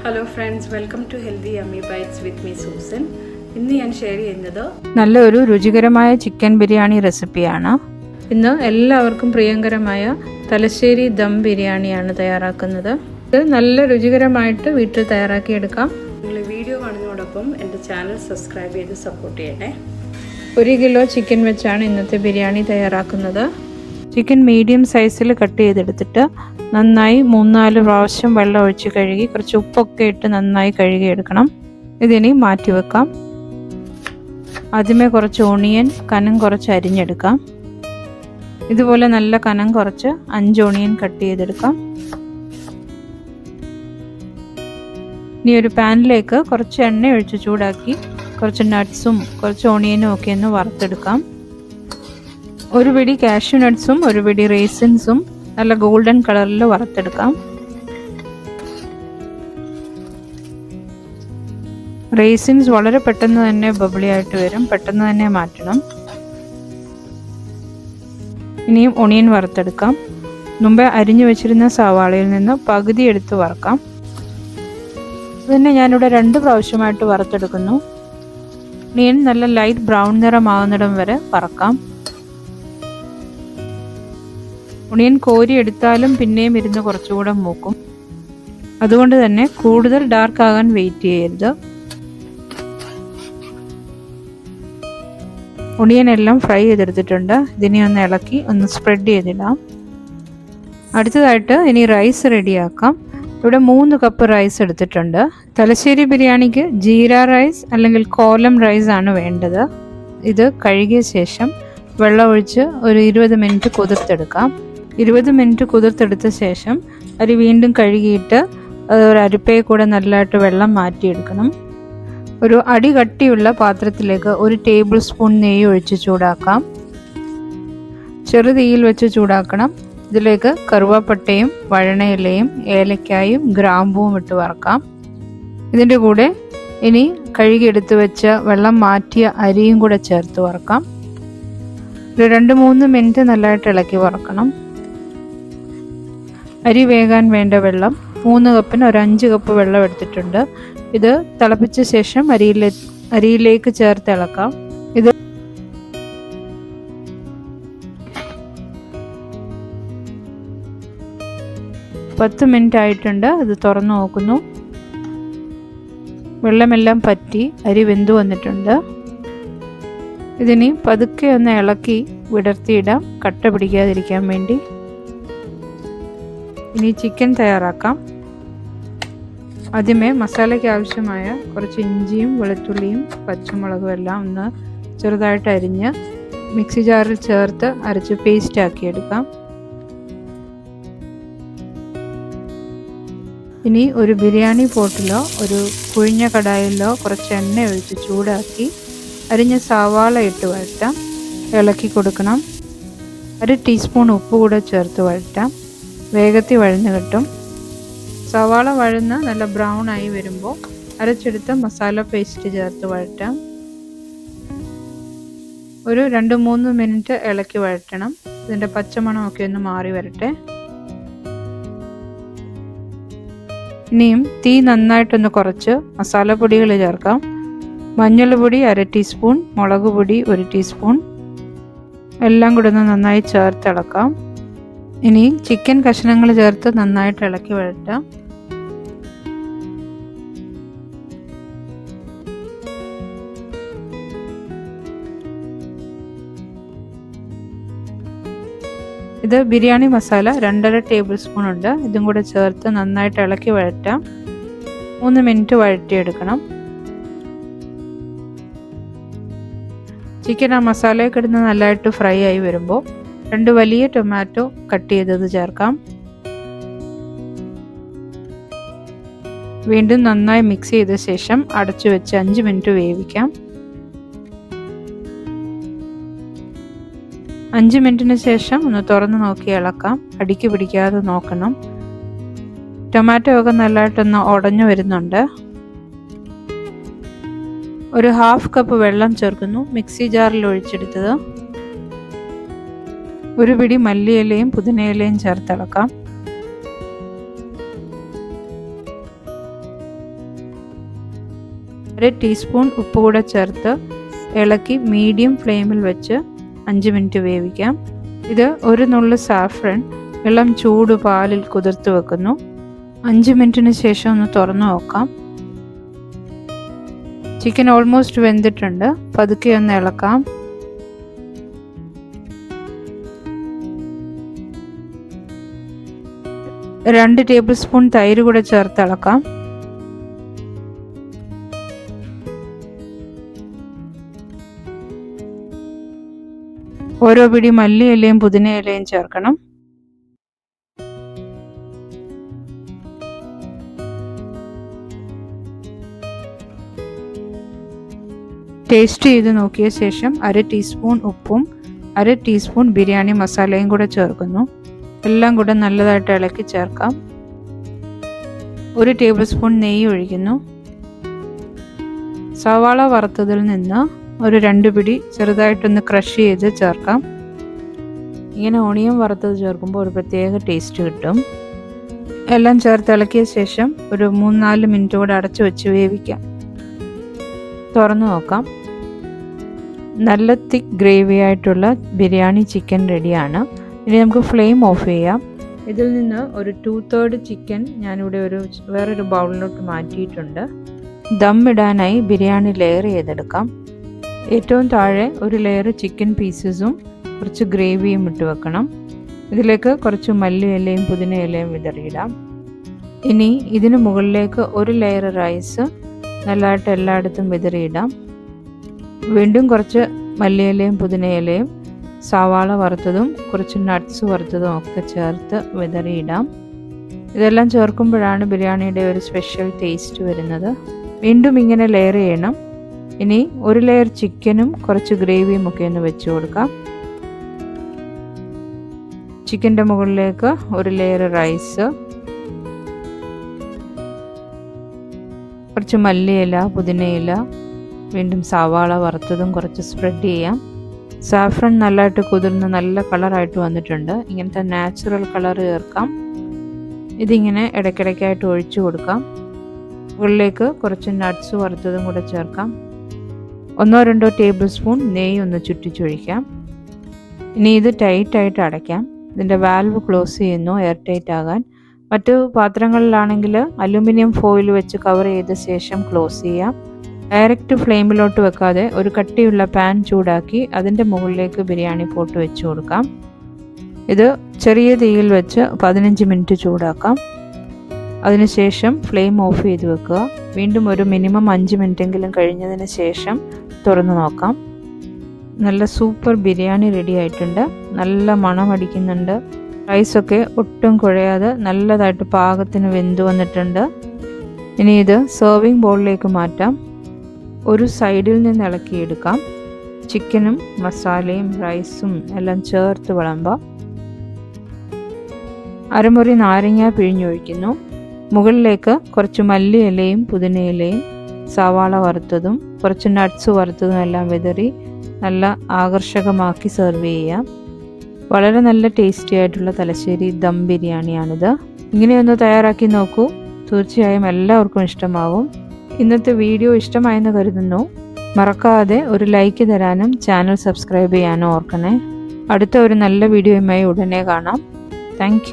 Hello friends, welcome to healthy yummy bites with me Susan. ഇന്ന് ഞാൻ share ചെയ്യുന്നത് നല്ലൊരു രുചികരമായ ചിക്കൻ ബിരിയാണി റെസിപ്പിയാണ്. ഇന്ന് എല്ലാവർക്കും പ്രിയങ്കരമായ തലശ്ശേരി ദം ബിരിയാണിയാണ് തയ്യാറാക്കുന്നത്. ഇത് നല്ല രുചികരമായിട്ട് വീട്ടിൽ തയ്യാറാക്കിയെടുക്കാം. നിങ്ങൾ വീഡിയോ കാണുന്നതോടൊപ്പം എൻ്റെ ചാനൽ സബ്സ്ക്രൈബ് ചെയ്ത് സപ്പോർട്ട് ചെയ്യണേ. 1 കിലോ ചിക്കൻ വെച്ചാണ് ഇന്നത്തെ ബിരിയാണി തയ്യാറാക്കുന്നത്. ചിക്കൻ മീഡിയം സൈസിൽ കട്ട് ചെയ്തെടുത്തിട്ട് നന്നായി 3-4 പ്രാവശ്യം വെള്ളം ഒഴിച്ച് കഴുകി കുറച്ച് ഉപ്പൊക്കെ ഇട്ട് നന്നായി കഴുകിയെടുക്കണം. ഇതിനി മാറ്റി വെക്കാം. ആദ്യമേ കുറച്ച് ഓണിയൻ കനം കുറച്ച് അരിഞ്ഞെടുക്കാം. ഇതുപോലെ നല്ല കനം കുറച്ച് 5 ഓണിയൻ കട്ട് ചെയ്തെടുക്കാം. ഇനി ഒരു പാനിലേക്ക് കുറച്ച് എണ്ണ ഒഴിച്ച് ചൂടാക്കി കുറച്ച് നട്ട്സും കുറച്ച് ഓണിയനും ഒക്കെ ഒന്ന് വറുത്തെടുക്കാം. ഒരു പിടി കാഷ്യൂ നട്ട്സും ഒരു പിടി റേസിൻസും നല്ല ഗോൾഡൻ കളറിൽ വറുത്തെടുക്കാം. റേസിൻസ് വളരെ പെട്ടെന്ന് തന്നെ ബബിളി ആയിട്ട് വരും, പെട്ടെന്ന് തന്നെ മാറ്റണം. ഇനിയും ഒണിയൻ വറുത്തെടുക്കാം. മുമ്പേ അരിഞ്ഞു വെച്ചിരുന്ന സവാളയിൽ നിന്ന് പകുതി എടുത്ത് വറക്കാം. ഇതിനെ ഞാനിവിടെ 2 പ്രാവശ്യമായിട്ട് വറുത്തെടുക്കുന്നു. ഒണിയൻ നല്ല ലൈറ്റ് ബ്രൗൺ നിറമാകുന്നിടം വരെ വറക്കാം. ഒണിയൻ കോരി എടുത്താലും പിന്നെയും ഇരുന്ന് കുറച്ചുകൂടെ മൂക്കും. അതുകൊണ്ട് തന്നെ കൂടുതൽ ഡാർക്ക് ആകാൻ വെയിറ്റ് ചെയ്യരുത്. ഒണിയൻ എല്ലാം ഫ്രൈ ചെയ്തെടുത്തിട്ടുണ്ട്. ഇതിനെ ഒന്ന് ഇളക്കി ഒന്ന് സ്പ്രെഡ് ചെയ്തിടാം. അടുത്തതായിട്ട് ഇനി റൈസ് റെഡിയാക്കാം. ഇവിടെ 3 കപ്പ് റൈസ് എടുത്തിട്ടുണ്ട്. തലശ്ശേരി ബിരിയാണിക്ക് ജീര റൈസ് അല്ലെങ്കിൽ കോലം റൈസ് ആണ് വേണ്ടത്. ഇത് കഴുകിയ ശേഷം വെള്ളം ഒഴിച്ച് ഒരു 20 മിനിറ്റ് കുതിർത്തെടുക്കാം. 20 മിനിറ്റ് കുതിർത്തെടുത്ത ശേഷം അരി വീണ്ടും കഴുകിയിട്ട് ഒരു അരിപ്പയിൽ കൂടെ നല്ലതായിട്ട് വെള്ളം മാറ്റിയെടുക്കണം. ഒരു അടി കട്ടിയുള്ള പാത്രത്തിലേക്ക് 1 ടേബിൾ സ്പൂൺ നെയ്യ് ഒഴിച്ച് ചൂടാക്കാം. ചെറുതീയിൽ വെച്ച് ചൂടാക്കണം. ഇതിലേക്ക് കറുവാപ്പട്ടയും വഴണയിലയും ഏലക്കായും ഗ്രാമ്പൂവും ഇട്ട് വറക്കാം. ഇതിൻ്റെ കൂടെ ഇനി കഴുകിയെടുത്ത് വെച്ച വെള്ളം മാറ്റിയ അരിയും കൂടെ ചേർത്ത് വറക്കാം. ഒരു 2-3 മിനിറ്റ് നല്ലതായിട്ട് ഇളക്കി വറക്കണം. അരി വേകാൻ വേണ്ട വെള്ളം 3 കപ്പിന് ഒരു 5 കപ്പ് വെള്ളം എടുത്തിട്ടുണ്ട്. ഇത് തിളപ്പിച്ച ശേഷം അരിയിലേക്ക് ചേർത്ത് ഇളക്കാം. ഇത് 10 മിനിറ്റ് ആയിട്ടുണ്ട്. ഇത് തുറന്നു നോക്കുന്നു. വെള്ളമെല്ലാം പറ്റി അരി വെന്തു വന്നിട്ടുണ്ട്. ഇതിനി പതുക്കെ ഒന്ന് ഇളക്കി വിടർത്തിയിടാം, കട്ട പിടിക്കാതിരിക്കാൻ വേണ്ടി. ഇനി ചിക്കൻ തയ്യാറാക്കാം. ആദ്യമേ മസാലയ്ക്ക് ആവശ്യമായ കുറച്ച് ഇഞ്ചിയും വെളുത്തുള്ളിയും പച്ചമുളകും എല്ലാം ഒന്ന് ചെറുതായിട്ട് അരിഞ്ഞ് മിക്സി ജാറിൽ ചേർത്ത് അരച്ച് പേസ്റ്റ് ആക്കിയെടുക്കാം. ഇനി ഒരു ബിരിയാണി പോട്ടിലോ ഒരു കുഴിഞ്ഞ കടായിലോ കുറച്ച് എണ്ണ ഒഴിച്ച് ചൂടാക്കി അരിഞ്ഞ സവാള ഇട്ട് വഴറ്റാം. ഇളക്കി കൊടുക്കണം. 1 ടീസ്പൂൺ ഉപ്പ് കൂടെ ചേർത്ത് വഴറ്റാം. വേഗത്തിൽ വഴഞ്ഞു കിട്ടും. സവാള വഴന്ന് നല്ല ബ്രൗൺ ആയി വരുമ്പോൾ അരച്ചെടുത്ത മസാല പേസ്റ്റ് ചേർത്ത് വഴറ്റാം. ഒരു 2-3 മിനിറ്റ് ഇളക്കി വഴറ്റണം. ഇതിൻ്റെ പച്ചമണമൊക്കെ ഒന്ന് മാറി വരട്ടെ. ഇനിയും തീ നന്നായിട്ടൊന്ന് കുറച്ച് മസാലപ്പൊടികൾ ചേർക്കാം. മഞ്ഞൾപ്പൊടി 1 ടീസ്പൂൺ, മുളക് പൊടി 1 ടീസ്പൂൺ എല്ലാം കൂടെ ഒന്ന് നന്നായി ചേർത്തിളക്കാം. ഇനി ചിക്കൻ കഷ്ണങ്ങൾ ചേർത്ത് നന്നായിട്ട് ഇളക്കി വഴറ്റാം. ഇത് ബിരിയാണി മസാല 2.5 ടേബിൾ സ്പൂൺ ഉണ്ട്. ഇതും കൂടെ ചേർത്ത് നന്നായിട്ട് ഇളക്കി വഴറ്റാം. 3 മിനിറ്റ് വഴറ്റിയെടുക്കണം. ചിക്കൻ ആ മസാലയിൽ കിടന്ന് നല്ലതായിട്ട് ഫ്രൈ ആയി വരുമ്പോൾ 2 വലിയ ടൊമാറ്റോ കട്ട് ചെയ്തത് ചേർക്കാം. വീണ്ടും നന്നായി മിക്സ് ചെയ്ത ശേഷം അടച്ചു വെച്ച് 5 മിനിറ്റ് വേവിക്കാം. 5 മിനിറ്റിന് ശേഷം ഒന്ന് തുറന്ന് നോക്കി ഇളക്കാം. അടിക്ക് പിടിക്കാതെ നോക്കണം. ടൊമാറ്റോ ഒക്കെ നല്ലതായിട്ടൊന്ന് ഉടഞ്ഞു വരുന്നുണ്ട്. ഒരു 1/2 കപ്പ് വെള്ളം ചേർക്കുന്നു. മിക്സി ജാറിൽ ഒഴിച്ചെടുത്തത്. 1 പിടി മല്ലിയിലയും പുതിനയിലയും ചേർത്തിളക്കാം. 1 ടീസ്പൂൺ ഉപ്പ് കൂടെ ചേർത്ത് ഇളക്കി മീഡിയം ഫ്ലെയിമിൽ വെച്ച് 5 മിനിറ്റ് വേവിക്കാം. ഇത് ഒരു നുള്ളു സാഫ്രൻ ഇളം ചൂട് പാലിൽ കുതിർത്ത് വെക്കുന്നു. 5 മിനിറ്റിന് ശേഷം ഒന്ന് തുറന്നു നോക്കാം. ചിക്കൻ ഓൾമോസ്റ്റ് വെന്തിട്ടുണ്ട്. പതുക്കെ ഒന്ന് ഇളക്കാം. രണ്ട് ടേബിൾ സ്പൂൺ തൈര് കൂടെ ചേർത്ത് ഇളക്കാം. ഓരോ പിടി മല്ലിയിലയും പുതിനയിലയും ചേർക്കണം. ടേസ്റ്റ് ചെയ്ത് നോക്കിയ ശേഷം 1/2 ടീസ്പൂൺ ഉപ്പും 1/2 ടീസ്പൂൺ ബിരിയാണി മസാലയും കൂടെ ചേർക്കുന്നു. എല്ലാം കൂടെ നല്ലതായിട്ട് ഇളക്കി ചേർക്കാം. 1 ടേബിൾ സ്പൂൺ നെയ്യ് ഒഴിക്കുന്നു. സവാള വറുത്തതിൽ നിന്ന് ഒരു 2 പിടി ചെറുതായിട്ടൊന്ന് ക്രഷ് ചെയ്ത് ചേർക്കാം. ഇങ്ങനെ ഓണിയൻ വറുത്തത് ചേർക്കുമ്പോൾ ഒരു പ്രത്യേക ടേസ്റ്റ് കിട്ടും. എല്ലാം ചേർത്ത് ഇളക്കിയ ശേഷം ഒരു 3-4 മിനിറ്റ് കൂടെ അടച്ചു വെച്ച് വേവിക്കാം. തുറന്നു നോക്കാം. നല്ല തിക്ക് ഗ്രേവി ആയിട്ടുള്ള ബിരിയാണി ചിക്കൻ റെഡിയാണ്. ഇനി നമുക്ക് ഫ്ലെയിം ഓഫ് ചെയ്യാം. ഇതിൽ നിന്ന് ഒരു 2/3 ചിക്കൻ ഞാനിവിടെ വേറൊരു ബൗളിലോട്ട് മാറ്റിയിട്ടുണ്ട്. ദം ഇടാനായി ബിരിയാണി ലെയർ ചെയ്തെടുക്കാം. ഏറ്റവും താഴെ ഒരു ലെയർ ചിക്കൻ പീസസും കുറച്ച് ഗ്രേവിയും ഇട്ട് വെക്കണം. ഇതിലേക്ക് കുറച്ച് മല്ലിയിലയും പുതിനയിലയും വിതറിയിടാം. ഇനി ഇതിന് മുകളിലേക്ക് ഒരു ലെയർ റൈസ് നല്ലതായിട്ട് എല്ലായിടത്തും വിതറിയിടാം. വീണ്ടും കുറച്ച് മല്ലിയിലയും പുതിനയിലയും സവാള വറുത്തതും കുറച്ച് നട്ട്സ് വറുത്തതും ഒക്കെ ചേർത്ത് വിതറിയിടാം. ഇതെല്ലാം ചേർക്കുമ്പോഴാണ് ബിരിയാണിയുടെ ഒരു സ്പെഷ്യൽ ടേസ്റ്റ് വരുന്നത്. വീണ്ടും ഇങ്ങനെ ലെയർ ചെയ്യണം. ഇനി ഒരു ലെയർ ചിക്കനും കുറച്ച് ഗ്രേവിയും ഒക്കെ ഒന്ന് വെച്ച് കൊടുക്കാം. ചിക്കൻ്റെ മുകളിലേക്ക് ഒരു ലെയർ റൈസ്, കുറച്ച് മല്ലിയില പുതിനയില, വീണ്ടും സവാള വറുത്തതും കുറച്ച് സ്പ്രെഡ് ചെയ്യാം. സാഫ്രൺ നല്ലതായിട്ട് കുതിർന്ന് നല്ല കളറായിട്ട് വന്നിട്ടുണ്ട്. ഇങ്ങനത്തെ നാച്ചുറൽ കളർ ചേർക്കാം. ഇതിങ്ങനെ ഇടയ്ക്കിടയ്ക്കായിട്ട് ഒഴിച്ചു കൊടുക്കാം. മുകളിലേക്ക് കുറച്ച് നട്ട്സ് വറുത്തതും കൂടെ ചേർക്കാം. 1-2 ടേബിൾ സ്പൂൺ നെയ്യ് ഒന്ന് ചുറ്റിച്ചൊഴിക്കാം. ഇനി ഇത് ടൈറ്റായിട്ട് അടയ്ക്കാം. ഇതിൻ്റെ വാൽവ് ക്ലോസ് ചെയ്യുന്നു എയർ ടൈറ്റ് ആകാൻ. മറ്റു പാത്രങ്ങളിലാണെങ്കിൽ അലുമിനിയം ഫോയിൽ വെച്ച് കവർ ചെയ്ത ശേഷം ക്ലോസ് ചെയ്യാം. ഡയറക്റ്റ് ഫ്ലെയിമിലോട്ട് വെക്കാതെ ഒരു കട്ടിയുള്ള പാൻ ചൂടാക്കി അതിൻ്റെ മുകളിലേക്ക് ബിരിയാണി പോട്ട് വെച്ച് കൊടുക്കാം. ഇത് ചെറിയ തീയിൽ വെച്ച് 15 മിനിറ്റ് ചൂടാക്കാം. അതിനുശേഷം ഫ്ലെയിം ഓഫ് ചെയ്ത് വെക്കുക. വീണ്ടും ഒരു മിനിമം 5 മിനിറ്റെങ്കിലും കഴിഞ്ഞതിന് ശേഷം തുറന്ന് നോക്കാം. നല്ല സൂപ്പർ ബിരിയാണി റെഡി ആയിട്ടുണ്ട്. നല്ല മണം അടിക്കുന്നുണ്ട്. റൈസൊക്കെ ഒട്ടും കുഴയാതെ നല്ലതായിട്ട് പാകത്തിന് വെന്ത് വന്നിട്ടുണ്ട്. ഇനി ഇത് സെർവിങ് ബൗളിലേക്ക് മാറ്റാം. ഒരു സൈഡിൽ നിന്ന് ഇളക്കിയെടുക്കാം. ചിക്കനും മസാലയും റൈസും എല്ലാം ചേർത്ത് വിളമ്പാം. അരമുറി നാരങ്ങ പിഴിഞ്ഞൊഴിക്കുന്നു. മുകളിലേക്ക് കുറച്ച് മല്ലിയിലയും പുതിനയിലയും സവാള വറുത്തതും കുറച്ച് നട്ട്സ് വറുത്തതും എല്ലാം വിതറി നല്ല ആകർഷകമാക്കി സെർവ് ചെയ്യാം. വളരെ നല്ല ടേസ്റ്റി ആയിട്ടുള്ള തലശ്ശേരി ദം ബിരിയാണിയാണിത്. ഇങ്ങനെയൊന്ന് തയ്യാറാക്കി നോക്കൂ. തീർച്ചയായും എല്ലാവർക്കും ഇഷ്ടമാവും. ഇന്നത്തെ വീഡിയോ ഇഷ്ടമായെന്ന് കരുതുന്നു. മറക്കാതെ ഒരു ലൈക്ക് തരാനും ചാനൽ സബ്സ്ക്രൈബ് ചെയ്യാനും ഓർക്കണേ. അടുത്ത ഒരു നല്ല വീഡിയോയുമായി ഉടനെ കാണാം. താങ്ക്